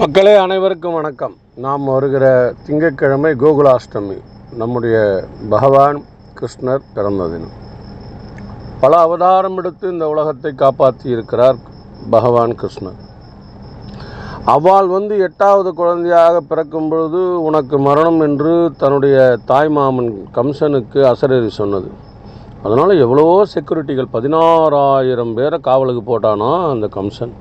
மக்களே அனைவருக்கும் வணக்கம். நாம் வருகிற திங்கட்கிழமை கோகுலாஷ்டமி, நம்முடைய பகவான் கிருஷ்ணர் பிறந்த தினம். பல அவதாரம் எடுத்து இந்த உலகத்தை காப்பாற்றி இருக்கிறார் பகவான் கிருஷ்ணர். அவ்வாள் 8வது குழந்தையாக பிறக்கும் பொழுது உனக்கு மரணம் என்று தன்னுடைய தாய்மாமன் கம்சனுக்கு அசரீரி சொன்னது. அதனால் எவ்வளவோ செக்யூரிட்டிகள் 16,000 பேரை காவலுக்கு போட்டானோ அந்த கம்சன்.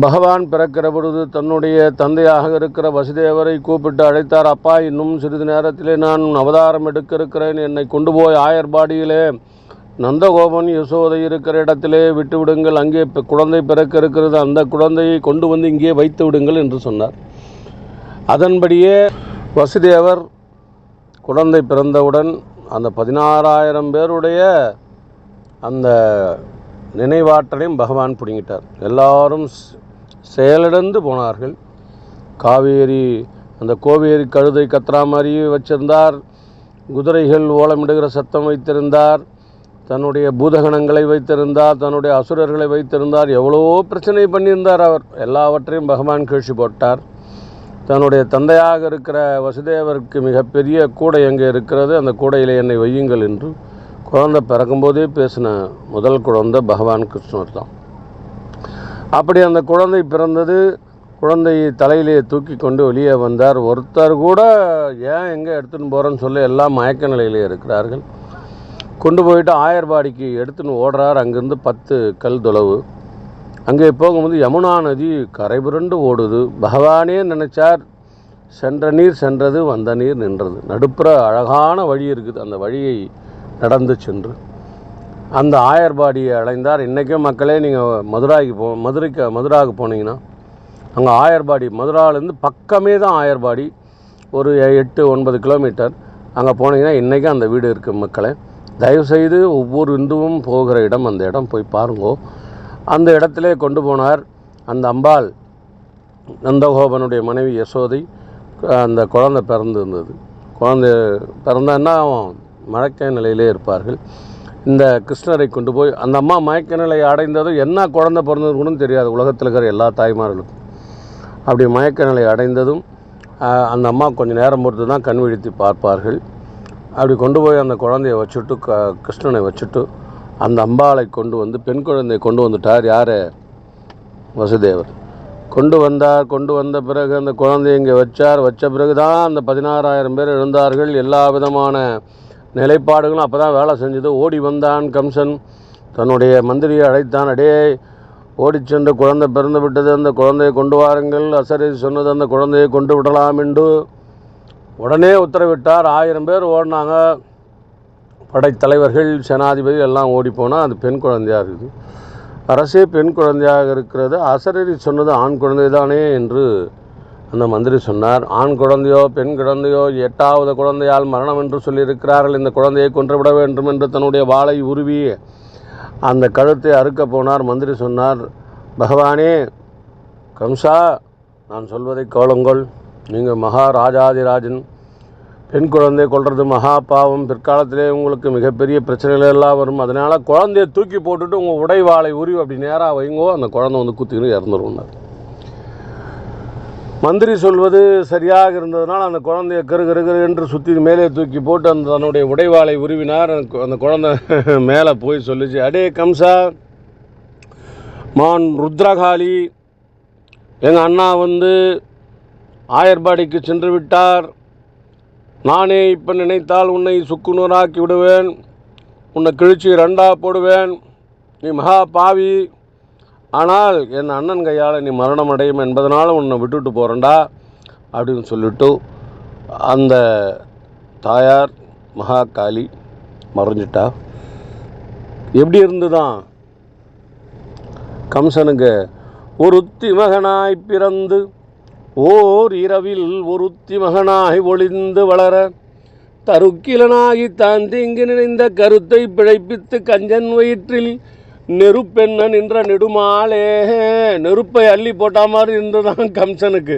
பகவான் பிறக்கிற பொழுது தன்னுடைய தந்தையாக இருக்கிற வசுதேவரை கூப்பிட்டு அழைத்தார். அப்பா, இன்னும் சிறிது நேரத்திலே நான் அவதாரம் எடுக்க இருக்கிறேன். என்னை கொண்டு போய் ஆயர்பாடியிலே நந்தகோபன் யசோதை இருக்கிற இடத்திலே விட்டு விடுங்கள். அங்கே குழந்தை பிறக்க இருக்கிறது. அந்த குழந்தையை கொண்டு வந்து இங்கே வைத்து விடுங்கள் என்று சொன்னார். அதன்படியே வசுதேவர் குழந்தை பிறந்தவுடன் அந்த 16,000 பேருடைய அந்த நினைவாற்றலையும் பகவான் பிடுங்கிட்டார். எல்லாரும் செயலிழந்து போனார்கள். காவேரி, அந்த கோவேரி கழுதை கத்துறா மாதிரி வச்சிருந்தார். குதிரைகள் ஓலமிடுகிற சத்தம் வைத்திருந்தார். தன்னுடைய பூதகணங்களை வைத்திருந்தார். தன்னுடைய அசுரர்களை வைத்திருந்தார். எவ்வளோ பிரச்சனை பண்ணியிருந்தார் அவர். எல்லாவற்றையும் பகவான் கீழ்ச்சி போட்டார். தன்னுடைய தந்தையாக இருக்கிற வசுதேவருக்கு மிகப்பெரிய கூடை எங்கே இருக்கிறது, அந்த கூடையில் என்னை வையுங்கள் என்று குழந்தை பிறக்கும்போதே பேசின முதல் குழந்தை பகவான் கிருஷ்ணர் தான். அப்படி அந்த குழந்தை பிறந்தது. குழந்தையை தலையிலே தூக்கி கொண்டு வெளியே வந்தார். ஒருத்தர் கூட ஏன் எங்கே எடுத்துன்னு போகிறேன்னு சொல்லி எல்லாம் மயக்க நிலையிலே இருக்கிறார்கள். கொண்டு போயிட்டு ஆயர்பாடிக்கு எடுத்துன்னு ஓடுறார். அங்கேருந்து 10 கல் தொலைவு. அங்கே போகும்போது யமுனா நதி கரை புரண்டு ஓடுது. பகவானே நினைச்சார், சென்ற நீர் சென்றது, வந்த நீர் நின்றது. நடுப்புற அழகான வழி இருக்குது. அந்த வழியை நடந்து சென்று அந்த ஆயர்பாடியை அடைந்தார். இன்றைக்கும் மக்களே, நீங்கள் மதுராவுக்கு போனீங்கன்னா அங்கே ஆயர்பாடி, மதுராவிலேருந்து பக்கமே தான் ஆயர்பாடி, ஒரு 8-9 கிலோமீட்டர். அங்கே போனீங்கன்னா இன்றைக்கும் அந்த வீடு இருக்குது. மக்களே, தயவுசெய்து ஒவ்வொரு இந்துவும் போகிற இடம், அந்த இடம் போய் பாருங்கோ. அந்த இடத்திலே கொண்டு போனார். அந்த அம்பாள், நந்தகோபனுடைய மனைவி யசோதை, அந்த குழந்தை பிறந்திருந்தது. குழந்தை பிறந்தான்னா மயக்க நிலையிலே இருப்பார்கள். இந்த கிருஷ்ணரை கொண்டு போய் அந்த அம்மா மயக்க நிலை அடைந்ததும் என்ன குழந்தை பிறந்ததுன்னு தெரியாது உலகத்தில் இருக்கிற எல்லா தாய்மார்களுக்கும். அப்படி மயக்க நிலை அடைந்ததும் அந்த அம்மா கொஞ்சம் நேரம் பொறுத்து தான் கண் விழித்து பார்ப்பார்கள். அப்படி கொண்டு போய் அந்த குழந்தையை வச்சுட்டு, கிருஷ்ணனை வச்சுட்டு அந்த அம்பாளை கொண்டு வந்து, பெண் குழந்தையை கொண்டு வந்துட்டார். யார்? வசுதேவர் கொண்டு வந்தார். கொண்டு வந்த பிறகு அந்த குழந்தையை இங்கே வச்சார். வச்ச பிறகு தான் அந்த 16,000 பேர் எழுந்தார்கள். எல்லா விதமான நிலைப்பாடுகளும் அப்போ தான் வேலை செஞ்சது. ஓடி வந்தான் கம்சன். தன்னுடைய மந்திரியை அழைத்தான். அடே, ஓடி சென்று குழந்தை பிறந்து விட்டது, அந்த குழந்தையை கொண்டு வாருங்கள். அசரீரி சொன்னது, அந்த குழந்தையை கொண்டு விடலாம் என்று உடனே உத்தரவிட்டார். 1000 பேர் ஓடினாங்க. படைத்தலைவர்கள், சேனாதிபதி எல்லாம் ஓடி போனால் அது பெண் குழந்தையாக இருக்குது. அரசே பெண் குழந்தையாக இருக்கிறது. அசரீரி சொன்னது ஆண் குழந்தை தானே என்று அந்த மந்திரி சொன்னார். ஆண் குழந்தையோ பெண் குழந்தையோ 8வது குழந்தையால் மரணம் என்று சொல்லியிருக்கிறார்கள். இந்த குழந்தையை கொன்றுவிட வேண்டும் என்று தன்னுடைய வாளை உருவி அந்த கழுத்தை அறுக்க போனார். மந்திரி சொன்னார், பகவானே கம்சா, நான் சொல்வதை கேளுங்கள். நீங்கள் மகாராஜாதிராஜன். பெண் குழந்தையை கொல்றது மகா பாவம். பிற்காலத்திலே உங்களுக்கு மிகப்பெரிய பிரச்சனைகள் எல்லாம் வரும். அதனால் குழந்தையை தூக்கி போட்டுட்டு உங்கள் உடைவாளை உருவி அப்படி நேராக வைங்கோ, அந்த குழந்தை குத்தின்னு இறந்துருந்தார். மந்திரி சொல்வது சரியாக இருந்ததுனால் அந்த குழந்தைய கரு என்று சுற்றி மேலே தூக்கி போட்டு அந்த தன்னுடைய உடைவாளை உருவினார். அந்த குழந்தை மேலே போய் சொல்லிச்சு, அடே கம்சா, மான் ருத்ரகாளி, எங்கள் அண்ணா ஆயர்பாடிக்கு சென்று விட்டார். நானே இப்போ நினைத்தால் உன்னை சுக்குநூறாக்கி விடுவேன். உன்னை கிழிச்சி 2ஆக போடுவேன். நீ மகா பாவி. ஆனால் என் அண்ணன் கையால் நீ மரணம் அடையும் என்பதனால உன்னை விட்டுட்டு போகிறேன்டா அப்படின்னு சொல்லிட்டு அந்த தாயார் மகாகாளி மறைஞ்சிட்டா. எப்படி இருந்துதான் கம்சனுக்கு ஒருத்தி மகனாய் பிறந்து ஓர் இரவில் ஒருத்தி மகனாய் ஒளிந்து வளர தருக்கிலனாகி தான் தீங்கு நினைந்த கருத்தை பிழைப்பித்து கஞ்சன் வயிற்றில் நெருப்பெண்ண நின்ற நெடுமாலே. நெருப்பை அள்ளி போட்டா மாதிரி இருந்துதான் கம்சனுக்கு.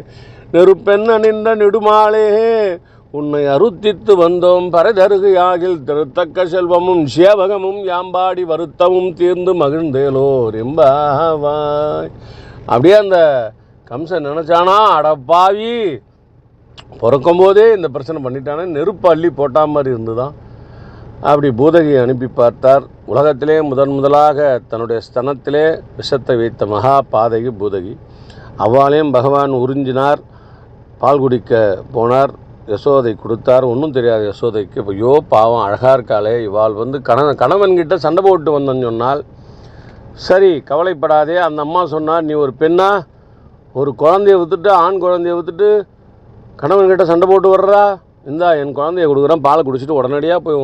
நெருப்பெண்ண நின்ற நெடுமாலே, உன்னை அருத்தித்து வந்தோம் பரதருகையாகில் திருத்தக்க செல்வமும் சேவகமும் யாம்பாடி வருத்தமும் தீர்ந்து மகிழ்ந்தேலோர் எம்பாவாய். அப்படியே அந்த கம்சன் நினச்சானா, அடப்பாவி பிறக்கும் போதே இந்த பிரச்சனை பண்ணிட்டானே, நெருப்பு அள்ளி போட்டா மாதிரி இருந்துதான். அப்படி பூதகியை அனுப்பி பார்த்தார். உலகத்திலே முதலாக தன்னுடைய ஸ்தனத்திலே விஷத்தை வைத்த மகா பாதகி பூதகி. அவ்வாளையும் பகவான் உறிஞ்சினார். பால் குடிக்க போனார். யசோதை கொடுத்தார். ஒன்றும் தெரியாது யசோதைக்கு. ஐயோ பாவம், அழகாக இருக்காளே இவாள் கணவன்கிட்ட சண்டை போட்டு வந்தேன்னு சொன்னால், சரி கவலைப்படாதே. அந்த அம்மா சொன்னார், நீ ஒரு பெண்ணா ஒரு குழந்தைய விற்றுட்டு, ஆண் குழந்தைய விற்றுட்டு கணவன்கிட்ட சண்டை போட்டு வர்றா, இந்தா என் குழந்தைய கொடுக்குறேன், பாலை குடிச்சிட்டு உடனடியாக போய்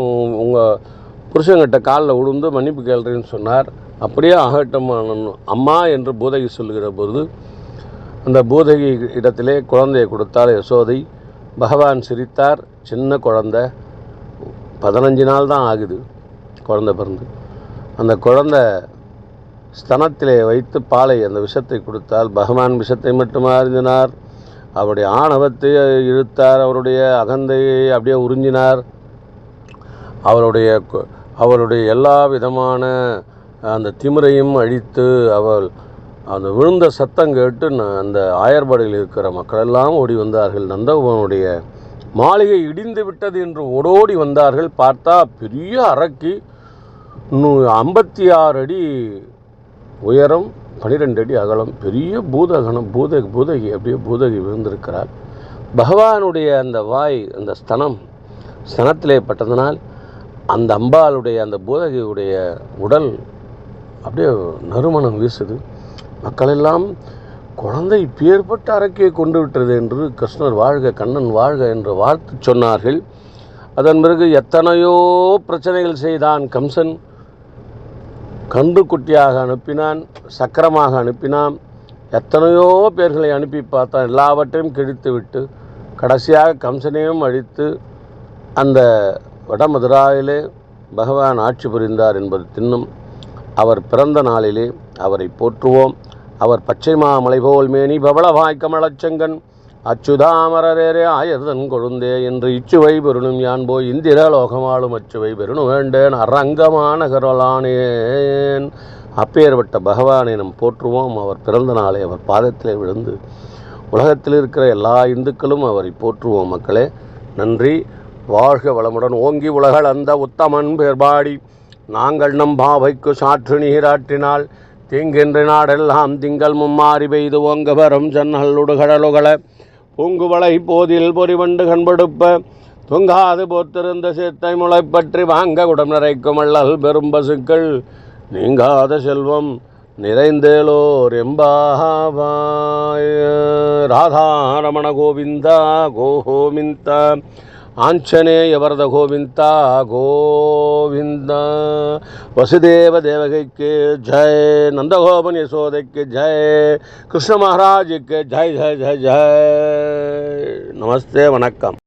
உங்கள் புருஷங்கிட்ட காலில் விழுந்து மன்னிப்பு கேள்றேன்னு சொன்னார். அப்படியே ஆகட்டும் அம்மா என்று பூதகி சொல்லுகிற பொழுது அந்த பூதகி இடத்திலே குழந்தையை கொடுத்தார் யசோதை. பகவான் சிரித்தார். சின்ன குழந்தை, 15 நாள் தான் ஆகுது குழந்தை பிறந்து. அந்த குழந்தை ஸ்தனத்திலே வைத்து பாலை, அந்த விஷத்தை கொடுத்தால் பகவான் விஷத்தை மட்டும் அறிந்தினார். அவருடைய ஆணவத்தை இழுத்தார். அவருடைய அகந்தையை அப்படியே உறிஞ்சினார். அவருடைய எல்லா விதமான அந்த திமிரையும் அழித்து, அவள் அந்த விழுந்த சத்தம் கேட்டு அந்த ஆயர்பாடியில் இருக்கிற மக்களெல்லாம் ஓடி வந்தார்கள். நந்தகோபனுடைய மாளிகை இடிந்து விட்டது என்று ஓடோடி வந்தார்கள். பார்த்தா பெரிய அரக்கி, 56 அடி உயரம், 12 அடி அகலம், பெரிய பூதகணம், பூதகி அப்படியே பூதகி விழுந்திருக்கிறார். பகவானுடைய அந்த வாய், அந்த ஸ்தனத்திலே பட்டதனால் அந்த அம்பாளுடைய, அந்த பூதகியுடைய உடல் அப்படியே நறுமணம் வீசுது. மக்களெல்லாம் குழந்தை பேர்பட்ட அரக்கியை கொண்டு விட்டது என்று கிருஷ்ணர் வாழ்க, கண்ணன் வாழ்க என்று வாழ்த்து சொன்னார்கள். அதன் பிறகு எத்தனையோ பிரச்சனைகள் செய்தான் கம்சன். கன்றுக்குட்டியாக அனுப்பினான், சக்கரமாக அனுப்பினான், எத்தனையோ பேர்களை அனுப்பி பார்த்தான். எல்லாவற்றையும் கிழித்து விட்டு கடைசியாக கம்சனையும் அழித்து அந்த வடமதுராவிலே பகவான் ஆட்சி புரிந்தார் என்பது திண்ணம். அவர் பிறந்த நாளிலே அவரை போற்றுவோம். அவர் பச்சை மாமலை போல் மேனி பவளவாய் கமலச்செங்கன் அச்சுதாமரரே ஆயர்தன் கொழுந்தே என்று இச்சுவை பெருணும் யான் போய் இந்திரலோகமாளும் அச்சுவை பெருணும் வேண்டேன் அரங்கமான கரலானேன். அப்பேற்பட்ட பகவானை நாம் போற்றுவோம். அவர் பிறந்த நாளை அவர் பாதத்திலே விழுந்து உலகத்தில் இருக்கிற எல்லா இந்துக்களும் அவரை போற்றுவோம். மக்களே, நன்றி. வாழ்க வளமுடன். ஓங்கி உலகள் அந்த உத்தமன் பேர்பாடி நாங்கள் நம் பாவைக்கு சாற்று நீராற்றினால் தீங்கின்ற நாடெல்லாம் திங்கள் மும்மாறி பெய்து ஓங்க வரும் ஜன்னலுடு கடலுகள பூங்குவளை போதில் பொறிவண்டு கண்படுப்ப தொங்காது போத்திருந்த சேத்தை முளைப்பற்றி வாங்க குடம் நிறைக்கும் அள்ளல் பெரும் பசுக்கள் நீங்காத செல்வம் நிறைந்தேலோர் எம்பாவாய். ராதாரமண கோவிந்தா கோவிந்தா ஆஞ்சநேய வரத கோவிந்தா கோவிந்தா. வசுதேவ தேவகைக்கு ஜெய், நந்தகோபன் யசோதைக்கு ஜெய், கிருஷ்ண மகாராஜுக்கு ஜெய் ஜெய் ஜெய் ஜெய். நமஸ்தே, வணக்கம்.